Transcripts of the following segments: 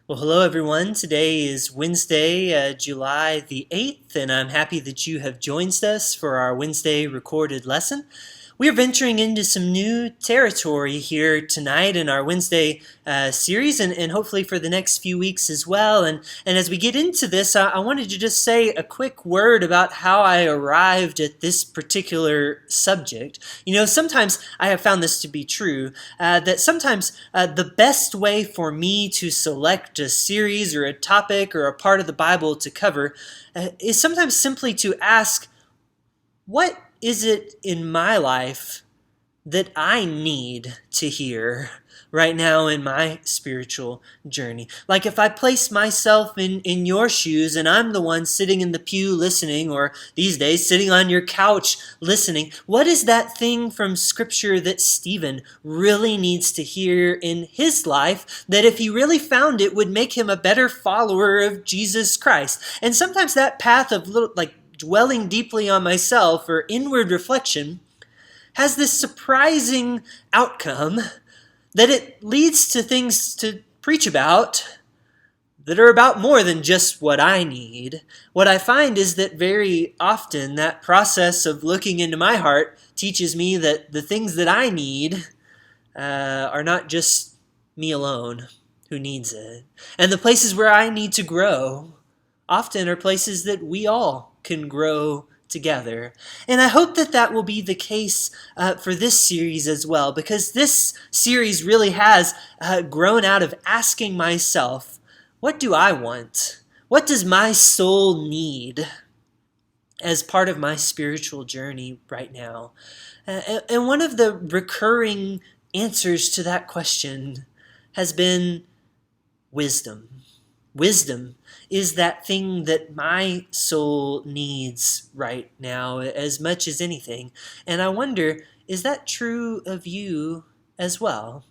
Well, hello everyone. Today is Wednesday, July the 8th, and I'm happy that you have joined us for our Wednesday recorded lesson. We are venturing into some new territory here tonight in our Wednesday series and hopefully for the next few weeks as well. And as we get into this, I wanted to just say a quick word about how I arrived at this particular subject. Sometimes I have found this to be true, that sometimes the best way for me to select a series or a topic or a part of the Bible to cover is sometimes simply to ask, what is it in my life that I need to hear right now in my spiritual journey? Like if I place myself in your shoes and I'm the one sitting in the pew listening, or these days sitting on your couch listening, what is that thing from Scripture that Stephen really needs to hear in his life that if he really found it would make him a better follower of Jesus Christ? And sometimes that path of dwelling deeply on myself or inward reflection has this surprising outcome that it leads to things to preach about that are about more than just what I need. What I find is that very often that process of looking into my heart teaches me that the things that I need are not just me alone who needs it. And the places where I need to grow often are places that we all can grow together. And I hope that that will be the case for this series as well, because this series really has grown out of asking myself, what do I want? What does my soul need as part of my spiritual journey right now? And one of the recurring answers to that question has been wisdom. Wisdom is that thing that my soul needs right now as much as anything. And I wonder, is that true of you as well?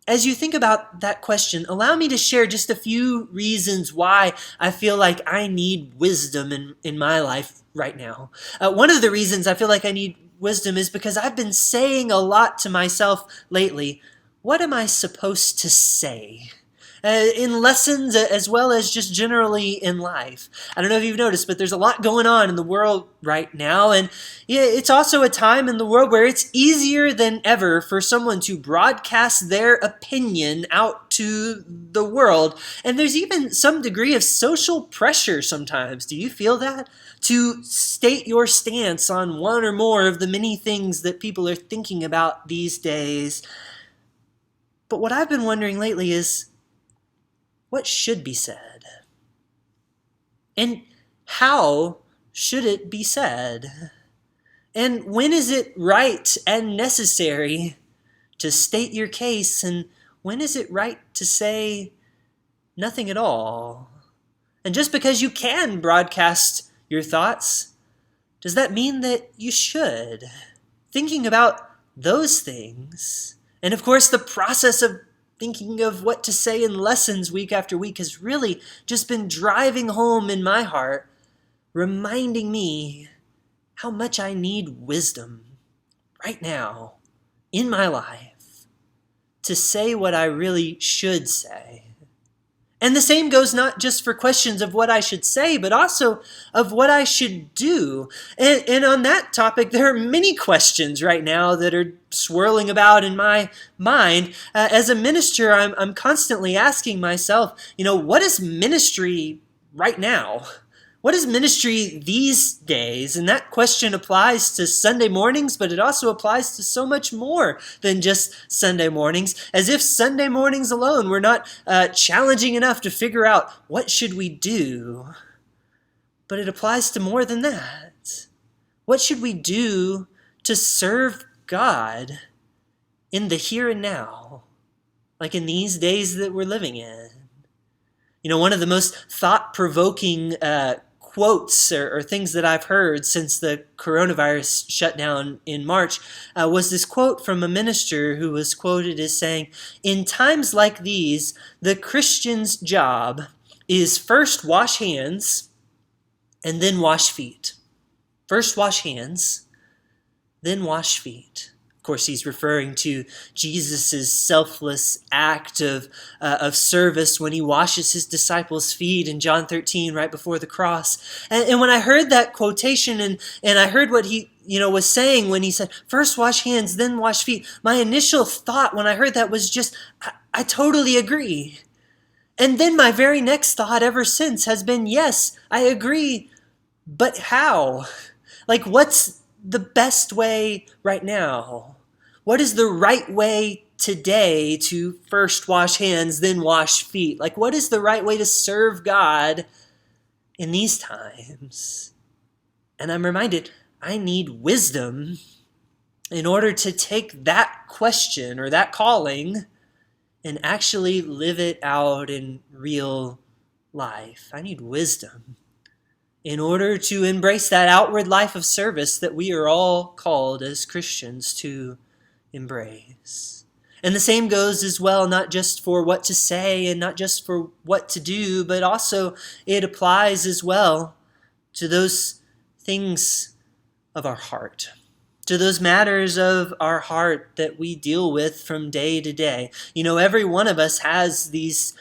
As you think about that question, allow me to share just a few reasons why I feel like I need wisdom in my life right now. One of the reasons I feel like I need wisdom is because I've been saying a lot to myself lately. What am I supposed to say? In lessons as well as just generally in life. I don't know if you've noticed, but there's a lot going on in the world right now, and yeah, it's also a time in the world where it's easier than ever for someone to broadcast their opinion out to the world, and there's even some degree of social pressure sometimes. Do you feel that? To state your stance on one or more of the many things that people are thinking about these days. But what I've been wondering lately is, what should be said? And how should it be said? And when is it right and necessary to state your case? And when is it right to say nothing at all? And just because you can broadcast your thoughts, does that mean that you should? Thinking about those things, and of course the process of thinking of what to say in lessons week after week has really just been driving home in my heart, reminding me how much I need wisdom right now in my life to say what I really should say. And the same goes not just for questions of what I should say, but also of what I should do. And on that topic, there are many questions right now that are swirling about in my mind. As a minister, I'm constantly asking myself, what is ministry right now? What is ministry these days? And that question applies to Sunday mornings, but it also applies to so much more than just Sunday mornings, as if Sunday mornings alone were not challenging enough to figure out what should we do. But it applies to more than that. What should we do to serve God in the here and now, like in these days that we're living in? One of the most thought-provoking quotes or things that I've heard since the coronavirus shutdown in March was this quote from a minister who was quoted as saying, "In times like these, the Christian's job is first wash hands and then wash feet. First wash hands, then wash feet." course, he's referring to Jesus' selfless act of service when he washes his disciples' feet in John 13 right before the cross. And when I heard that quotation and I heard what he was saying when he said, first wash hands, then wash feet, my initial thought when I heard that was just, I totally agree. And then my very next thought ever since has been, yes, I agree, but how? Like, what's the best way right now? What is the right way today to first wash hands, then wash feet? Like, what is the right way to serve God in these times? And I'm reminded, I need wisdom in order to take that question or that calling and actually live it out in real life. I need wisdom in order to embrace that outward life of service that we are all called as Christians to embrace. And the same goes as well, not just for what to say and not just for what to do, but also it applies as well to those things of our heart, to those matters of our heart that we deal with from day to day. Every one of us has these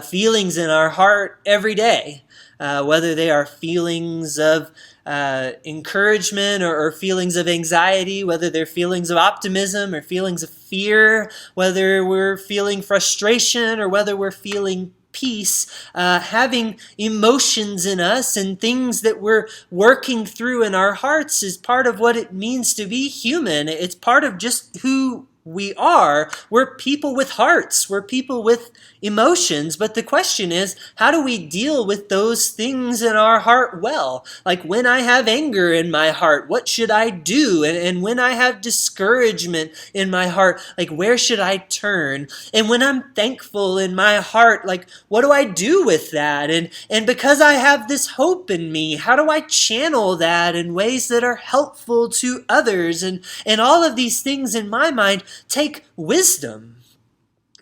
feelings in our heart every day, whether they are feelings of encouragement or feelings of anxiety, whether they're feelings of optimism or feelings of fear, whether we're feeling frustration or whether we're feeling peace. Having emotions in us and things that we're working through in our hearts is part of what it means to be human. It's part of just who we are. We're people with hearts. We're people with emotions. But the question is, how do we deal with those things in our heart well? Like when I have anger in my heart, what should I do? And when I have discouragement in my heart, like where should I turn? And when I'm thankful in my heart, like what do I do with that? And because I have this hope in me, how do I channel that in ways that are helpful to others? And all of these things in my mind take wisdom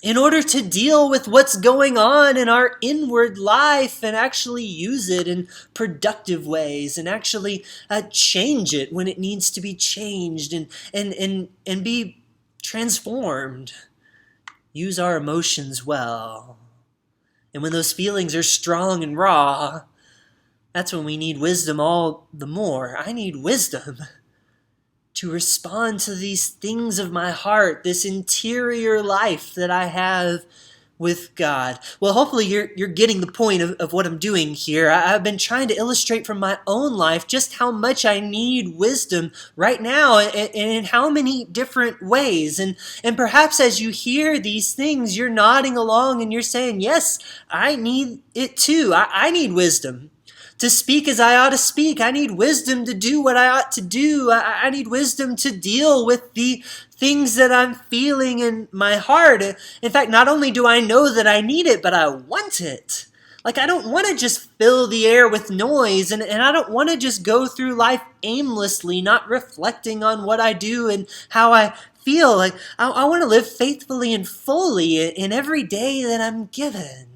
in order to deal with what's going on in our inward life and actually use it in productive ways and actually change it when it needs to be changed and be transformed. Use our emotions well. And when those feelings are strong and raw, that's when we need wisdom all the more. I need wisdom to respond to these things of my heart, this interior life that I have with God. Well, hopefully you're getting the point of what I'm doing here. I've been trying to illustrate from my own life just how much I need wisdom right now and in how many different ways. And perhaps as you hear these things, you're nodding along and you're saying, yes, I need it too. I need wisdom to speak as I ought to speak. I need wisdom to do what I ought to do. I need wisdom to deal with the things that I'm feeling in my heart. In fact, not only do I know that I need it, but I want it. Like, I don't want to just fill the air with noise, and I don't want to just go through life aimlessly, not reflecting on what I do and how I feel. Like, I want to live faithfully and fully in every day that I'm given.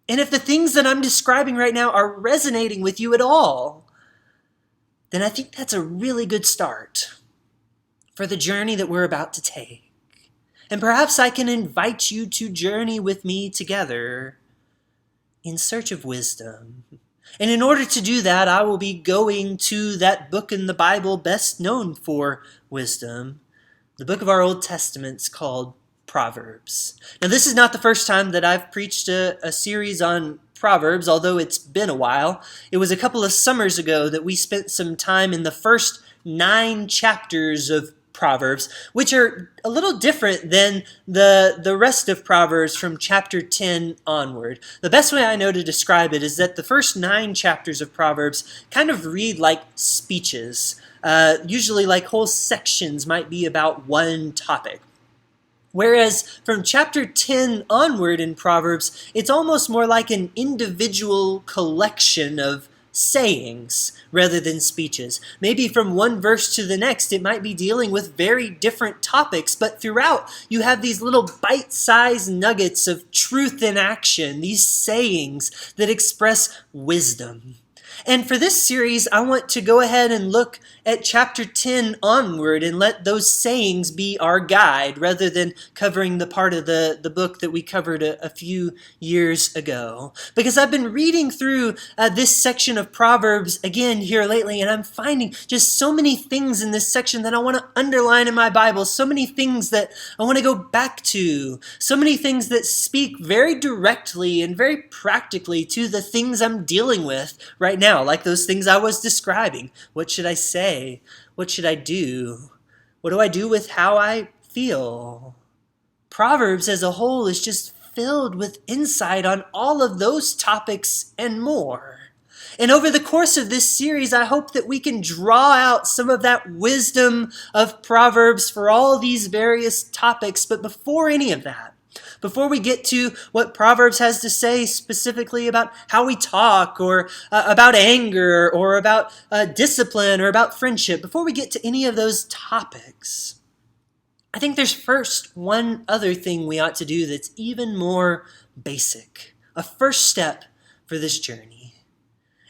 And if the things that I'm describing right now are resonating with you at all, then I think that's a really good start for the journey that we're about to take. And perhaps I can invite you to journey with me together in search of wisdom. And in order to do that, I will be going to that book in the Bible best known for wisdom, the book of our Old Testament's called Proverbs. Now, this is not the first time that I've preached a series on Proverbs, although it's been a while. It was a couple of summers ago that we spent some time in the first 9 chapters of Proverbs, which are a little different than the rest of Proverbs from chapter 10 onward. The best way I know to describe it is that the first 9 chapters of Proverbs kind of read like speeches. Usually like whole sections might be about one topic. Whereas from chapter 10 onward in Proverbs, it's almost more like an individual collection of sayings rather than speeches. Maybe from one verse to the next, it might be dealing with very different topics, but throughout you have these little bite-sized nuggets of truth in action, these sayings that express wisdom. And for this series, I want to go ahead and look at chapter 10 onward and let those sayings be our guide rather than covering the part of the book that we covered a few years ago. Because I've been reading through this section of Proverbs again here lately, and I'm finding just so many things in this section that I want to underline in my Bible, so many things that I want to go back to, so many things that speak very directly and very practically to the things I'm dealing with right now, like those things I was describing. What should I say? What should I do? What do I do with how I feel? Proverbs as a whole is just filled with insight on all of those topics and more. And over the course of this series, I hope that we can draw out some of that wisdom of Proverbs for all these various topics. But before any of that, before we get to what Proverbs has to say specifically about how we talk or about anger or about discipline or about friendship, before we get to any of those topics, I think there's first one other thing we ought to do that's even more basic, a first step for this journey.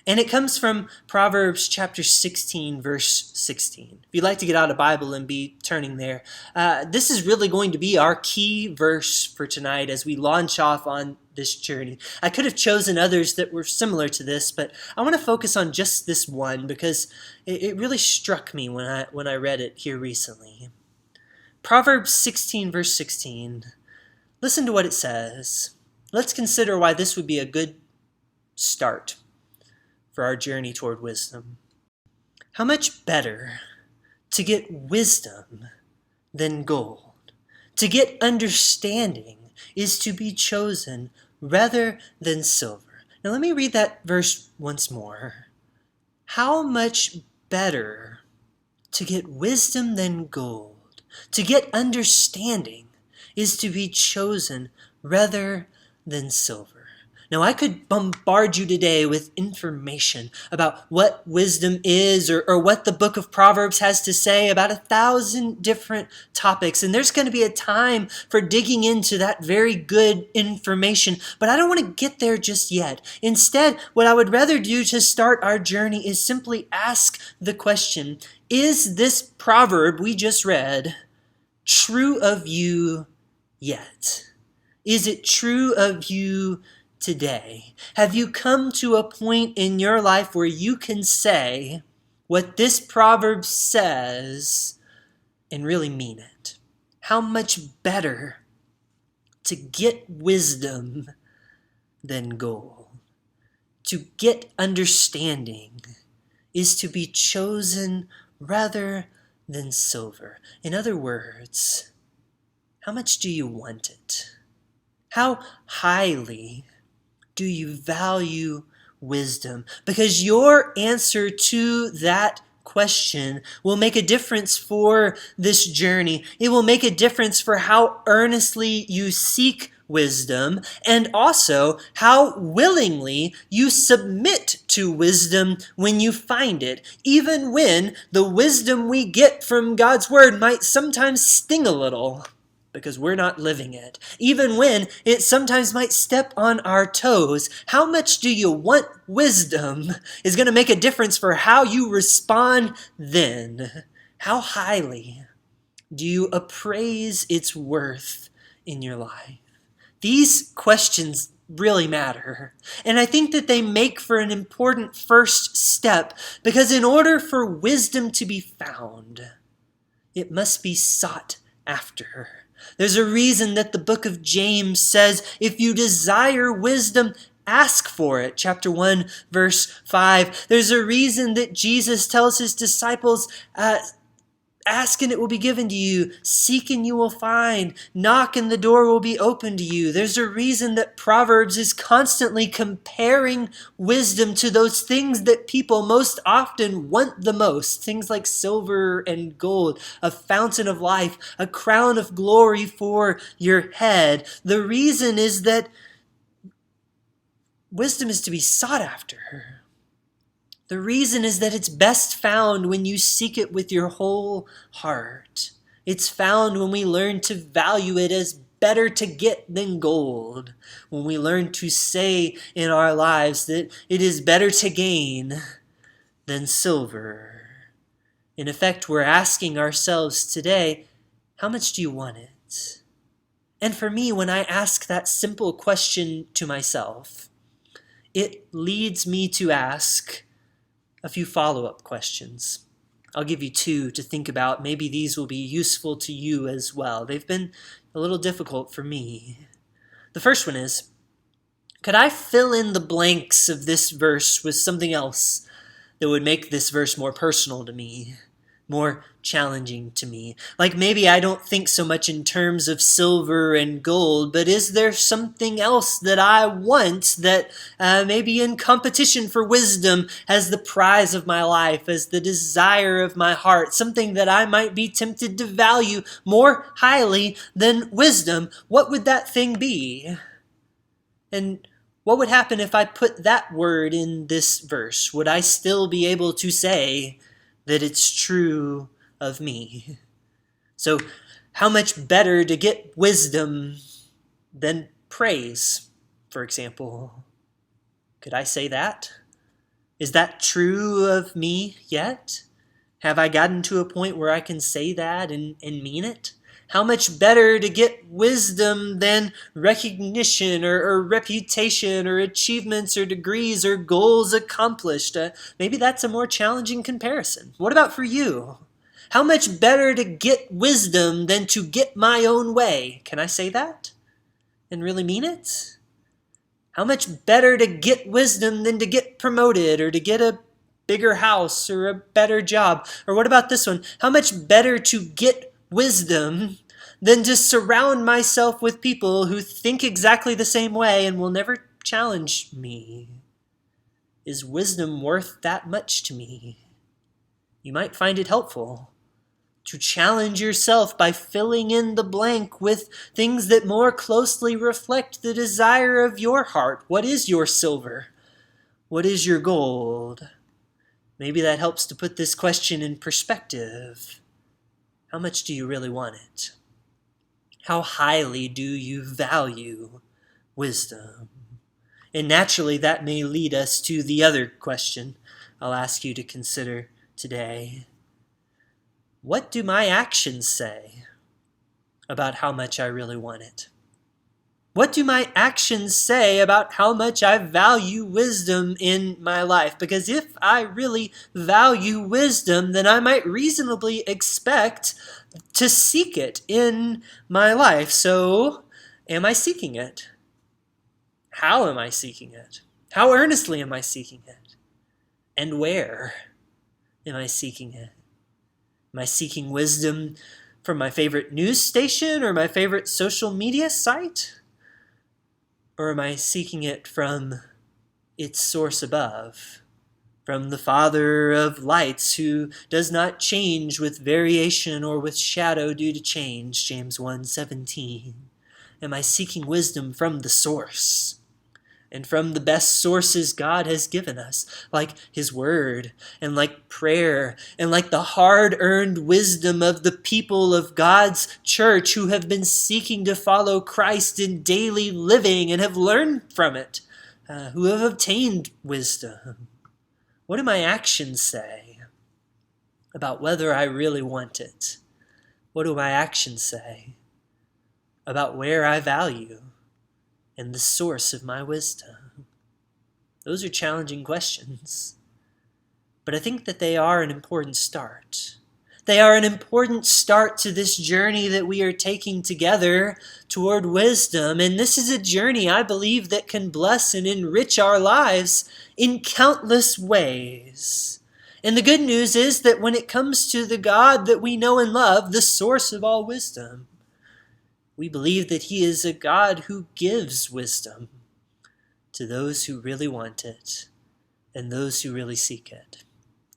And it comes from Proverbs chapter 16, verse 16. If you'd like to get out a Bible and be turning there, this is really going to be our key verse for tonight as we launch off on this journey. I could have chosen others that were similar to this, but I want to focus on just this one because it really struck me when I read it here recently. Proverbs 16, verse 16. Listen to what it says. Let's consider why this would be a good start for our journey toward wisdom. How much better to get wisdom than gold? To get understanding is to be chosen rather than silver. Now let me read that verse once more. How much better to get wisdom than gold? To get understanding is to be chosen rather than silver. Now, I could bombard you today with information about what wisdom is or what the book of Proverbs has to say about 1,000 different topics. And there's going to be a time for digging into that very good information. But I don't want to get there just yet. Instead, what I would rather do to start our journey is simply ask the question, is this proverb we just read true of you yet? Is it true of you today? Have you come to a point in your life where you can say what this proverb says and really mean it? How much better to get wisdom than gold? To get understanding is to be chosen rather than silver. In other words, how much do you want it? How highly do you value wisdom? Because your answer to that question will make a difference for this journey. It will make a difference for how earnestly you seek wisdom and also how willingly you submit to wisdom when you find it, even when the wisdom we get from God's word might sometimes sting a little, because we're not living it. Even when it sometimes might step on our toes, how much do you want wisdom is going to make a difference for how you respond then. How highly do you appraise its worth in your life? These questions really matter. And I think that they make for an important first step, because in order for wisdom to be found, it must be sought after. There's a reason that the book of James says, if you desire wisdom, ask for it. Chapter 1, verse 5. There's a reason that Jesus tells his disciples, ask and it will be given to you. Seek and you will find. Knock and the door will be open to you. There's a reason that Proverbs is constantly comparing wisdom to those things that people most often want the most. Things like silver and gold, a fountain of life, a crown of glory for your head. The reason is that wisdom is to be sought after. The reason is that it's best found when you seek it with your whole heart. It's found when we learn to value it as better to get than gold, when we learn to say in our lives that it is better to gain than silver. In effect, we're asking ourselves today, how much do you want it? And for me, when I ask that simple question to myself, it leads me to ask a few follow-up questions. I'll give you two to think about. Maybe these will be useful to you as well. They've been a little difficult for me. The first one is, could I fill in the blanks of this verse with something else that would make this verse more personal to me, more challenging to me? Like maybe I don't think so much in terms of silver and gold, but is there something else that I want that maybe in competition for wisdom as the prize of my life, as the desire of my heart, something that I might be tempted to value more highly than wisdom? What would that thing be? And what would happen if I put that word in this verse? Would I still be able to say that it's true of me? So, how much better to get wisdom than praise, for example? Could I say that? Is that true of me yet? Have I gotten to a point where I can say that and mean it? How much better to get wisdom than recognition or reputation or achievements or degrees or goals accomplished? Maybe that's a more challenging comparison. What about for you? How much better to get wisdom than to get my own way? Can I say that and really mean it? How much better to get wisdom than to get promoted or to get a bigger house or a better job? Or what about this one? How much better to get wisdom than to surround myself with people who think exactly the same way and will never challenge me? Is wisdom worth that much to me? You might find it helpful to challenge yourself by filling in the blank with things that more closely reflect the desire of your heart. What is your silver? What is your gold? Maybe that helps to put this question in perspective. How much do you really want it? How highly do you value wisdom? And naturally, that may lead us to the other question I'll ask you to consider today. What do my actions say about how much I really want it? What do my actions say about how much I value wisdom in my life? Because if I really value wisdom, then I might reasonably expect to seek it in my life. So, am I seeking it? How am I seeking it? How earnestly am I seeking it? And where am I seeking it? Am I seeking wisdom from my favorite news station or my favorite social media site? Or am I seeking it from its source above, from the Father of lights who does not change with variation or with shadow due to change, James 1:17? Am I seeking wisdom from the source? And from the best sources God has given us, like His Word, and like prayer, and like the hard-earned wisdom of the people of God's church who have been seeking to follow Christ in daily living and have learned from it, who have obtained wisdom. What do my actions say about whether I really want it? What do my actions say about where I value and the source of my wisdom? Those are challenging questions, but I think that they are an important start. They are an important start to this journey that we are taking together toward wisdom, and this is a journey, I believe, that can bless and enrich our lives in countless ways. And the good news is that when it comes to the God that we know and love, the source of all wisdom, we believe that He is a God who gives wisdom to those who really want it and those who really seek it.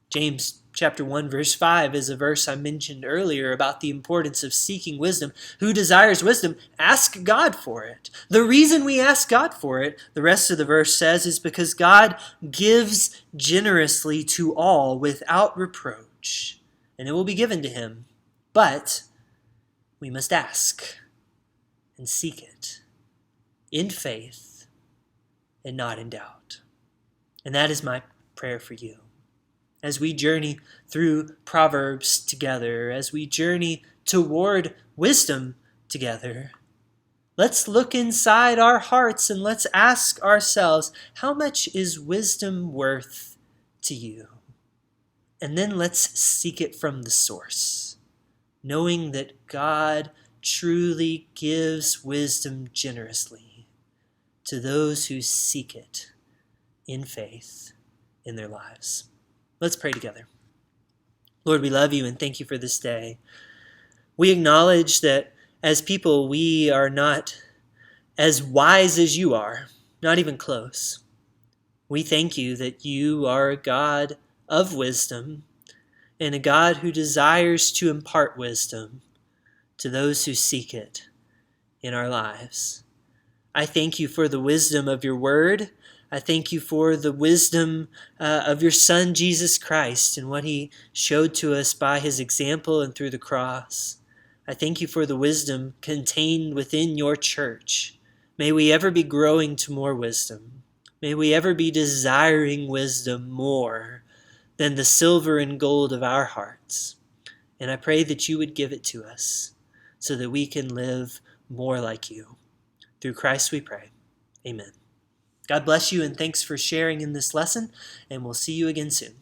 James chapter 1 verse 5 is a verse I mentioned earlier about the importance of seeking wisdom. Who desires wisdom? Ask God for it. The reason we ask God for it, the rest of the verse says, is because God gives generously to all without reproach, and it will be given to him. But we must ask. and seek it in faith and not in doubt. And that is my prayer for you. As we journey through Proverbs together, as we journey toward wisdom together, let's look inside our hearts and let's ask ourselves, how much is wisdom worth to you? And then let's seek it from the source, knowing that God truly gives wisdom generously to those who seek it in faith in their lives. Let's pray together. Lord, we love you and thank you for this day. We acknowledge that as people, we are not as wise as you are, not even close. We thank you that you are a God of wisdom and a God who desires to impart wisdom to those who seek it in our lives. I thank you for the wisdom of your word. I thank you for the wisdom of your Son, Jesus Christ, and what he showed to us by his example and through the cross. I thank you for the wisdom contained within your church. May we ever be growing to more wisdom. May we ever be desiring wisdom more than the silver and gold of our hearts. And I pray that you would give it to us so that we can live more like you. Through Christ we pray. Amen. God bless you and thanks for sharing in this lesson, and we'll see you again soon.